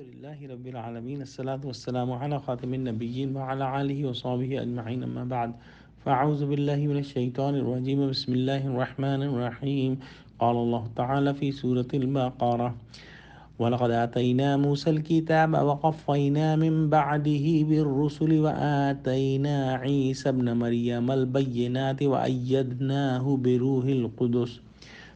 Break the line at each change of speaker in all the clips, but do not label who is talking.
لله رب العالمين الصلاة والسلام على خاتم النبيين وعلى آله وصحبه أجمعين أما بعد فأعوذ بالله من الشيطان الرجيم بسم الله الرحمن الرحيم قال الله تعالى في سورة البقرة ولقد آتينا موسى الكتاب وقفينا من بعده بالرسل وآتينا عيسى ابن مريم البينات وأيدناه بروح القدس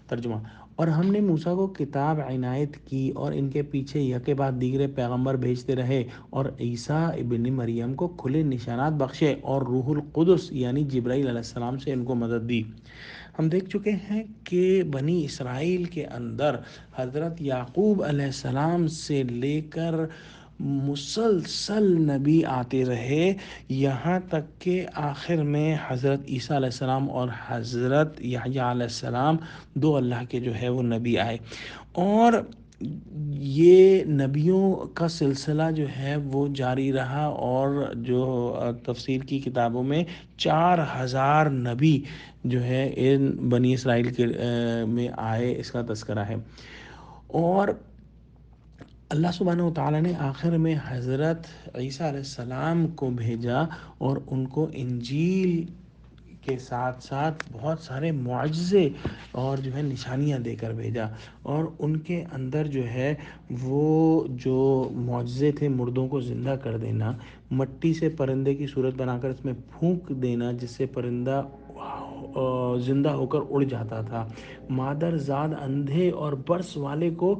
ترجمہ، اور ہم نے موسیٰ کو کتاب عنایت کی اور ان کے پیچھے یکے بعد دیگرے پیغمبر بھیجتے رہے اور عیسیٰ ابن مریم کو کھلے نشانات بخشے اور روح القدس یعنی جبرائیل علیہ السلام سے ان کو مدد دی۔ ہم دیکھ چکے ہیں کہ بنی اسرائیل کے اندر حضرت یعقوب علیہ السلام سے لے کر مسلسل نبی آتے رہے، یہاں تک کہ آخر میں حضرت عیسیٰ علیہ السلام اور حضرت یحییٰ علیہ السلام دو اللہ کے جو ہے وہ نبی آئے، اور یہ نبیوں کا سلسلہ جو ہے وہ جاری رہا، اور جو تفسیر کی کتابوں میں 4000 نبی جو ہے ان بنی اسرائیل کے میں آئے، اس کا تذکرہ ہے۔ اور اللہ سبحانہ وتعالیٰ نے آخر میں حضرت عیسیٰ علیہ السلام کو بھیجا اور ان کو انجیل کے ساتھ ساتھ بہت سارے معجزے اور جو ہے نشانیاں دے کر بھیجا، اور ان کے اندر جو ہے وہ جو معجزے تھے، مردوں کو زندہ کر دینا، مٹی سے پرندے کی صورت بنا کر اس میں پھونک دینا جس سے پرندہ زندہ ہو کر اڑ جاتا تھا، مادر زاد اندھے اور برس والے کو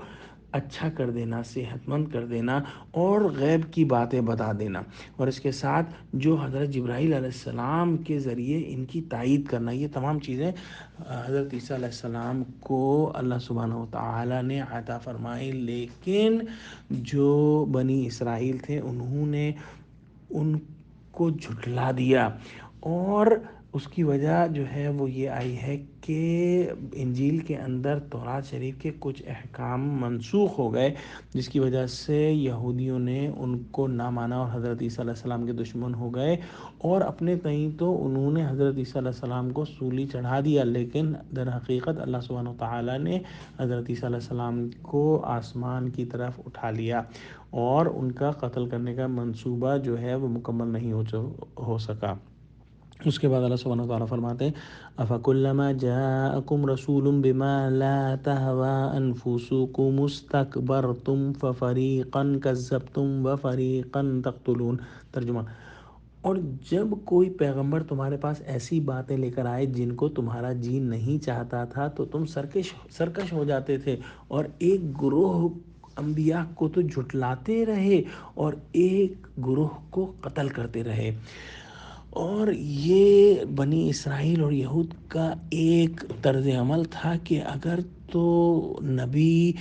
اچھا کر دینا، صحت مند کر دینا، اور غیب کی باتیں بتا دینا، اور اس کے ساتھ جو حضرت جبرائیل علیہ السلام کے ذریعے ان کی تائید کرنا، یہ تمام چیزیں حضرت عیسیٰ علیہ السلام کو اللہ سبحانہ وتعالی نے عطا فرمائی، لیکن جو بنی اسرائیل تھے انہوں نے ان کو جھٹلا دیا، اور اس کی وجہ جو ہے وہ یہ آئی ہے کہ انجیل کے اندر تورات شریف کے کچھ احکام منسوخ ہو گئے، جس کی وجہ سے یہودیوں نے ان کو نہ مانا اور حضرت عیسیٰ علیہ السلام کے دشمن ہو گئے، اور اپنے تئیں تو انہوں نے حضرت عیسیٰ علیہ السلام کو سولی چڑھا دیا، لیکن در حقیقت اللہ سبحانہ وتعالی نے حضرت عیسیٰ علیہ السلام کو آسمان کی طرف اٹھا لیا، اور ان کا قتل کرنے کا منصوبہ جو ہے وہ مکمل نہیں ہو سکا۔ اس کے بعد اللہ سبحانہ وتعالیٰ فرماتے ہیں أَفَكُلَّمَا جَاءَكُمْ رَسُولٌ بِمَا لَا تَهْوَىٰ أَنفُسُكُمُ اسْتَكْبَرْتُمْ فَفَرِيقًا كَذَّبْتُمْ وَفَرِيقًا تَقْتُلُونَ ترجمہ، اور جب کوئی پیغمبر تمہارے پاس ایسی باتیں لے کر آئے جن کو تمہارا جی نہیں چاہتا تھا تو تم سرکش ہو جاتے تھے، اور ایک گروہ انبیاء کو تو جھٹلاتے رہے اور ایک گروہ کو قتل کرتے رہے۔ اور یہ بنی اسرائیل اور یہود کا ایک طرز عمل تھا کہ اگر تو نبی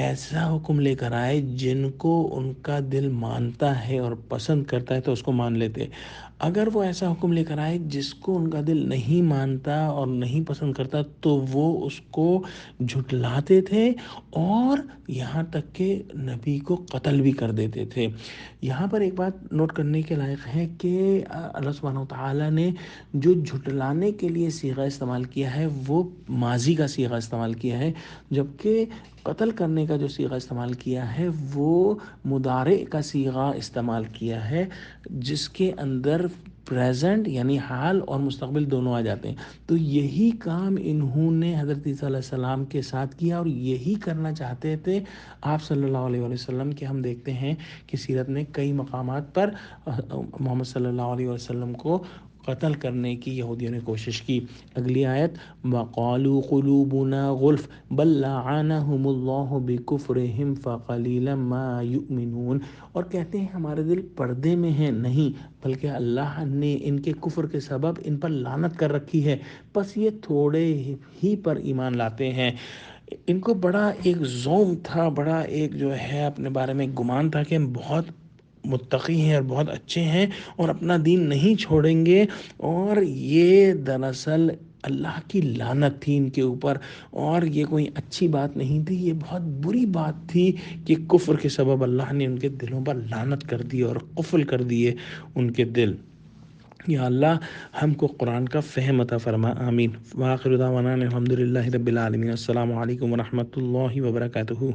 ایسا حکم لے کر آئے جن کو ان کا دل مانتا ہے اور پسند کرتا ہے تو اس کو مان لیتے، اگر وہ ایسا حکم لے کر آئے جس کو ان کا دل نہیں مانتا اور نہیں پسند کرتا تو وہ اس کو جھٹلاتے تھے، اور یہاں تک کہ نبی کو قتل بھی کر دیتے تھے۔ یہاں پر ایک بات نوٹ کرنے کے لائق ہے کہ اللہ سبحانہ وتعالیٰ نے جو جھٹلانے کے لیے صیغہ استعمال کیا ہے وہ ماضی کا صیغہ استعمال کیا ہے، جبکہ قتل کرنے کا جو صیغہ استعمال کیا ہے وہ مضارع کا صیغہ استعمال کیا ہے، جس کے اندر پریزنٹ یعنی حال اور مستقبل دونوں آ جاتے ہیں۔ تو یہی کام انہوں نے حضرت عیسیٰ علیہ السلام کے ساتھ کیا، اور یہی کرنا چاہتے تھے آپ صلی اللہ علیہ وسلم کے۔ ہم دیکھتے ہیں کہ سیرت میں کئی مقامات پر محمد صلی اللہ علیہ وسلم کو قتل کرنے کی یہودیوں نے کوشش کی۔ اگلی آیت وَقَالُوا قُلُوبُنَا غُلْفٌ بَل لَّعَنَهُمُ اللَّهُ بِكُفْرِهِمْ فَقَلِيلًا مَّا يُؤْمِنُونَ، اور کہتے ہیں ہمارے دل پردے میں ہیں، نہیں بلکہ اللہ نے ان کے کفر کے سبب ان پر لعنت کر رکھی ہے، بس یہ تھوڑے ہی پر ایمان لاتے ہیں۔ ان کو بڑا ایک زوم تھا، بڑا ایک جو ہے اپنے بارے میں گمان تھا کہ ہم بہت متقی ہیں اور بہت اچھے ہیں اور اپنا دین نہیں چھوڑیں گے، اور یہ دراصل اللہ کی لعنت تھی ان کے اوپر، اور یہ کوئی اچھی بات نہیں تھی، یہ بہت بری بات تھی کہ کفر کے سبب اللہ نے ان کے دلوں پر لعنت کر دی اور قفل کر دیے ان کے دل۔ یا اللہ ہم کو قرآن کا فہم عطا فرما، آمین۔ وآخر دعوانا الحمد للہ رب العالمین۔ السلام علیکم ورحمۃ اللہ وبرکاتہ۔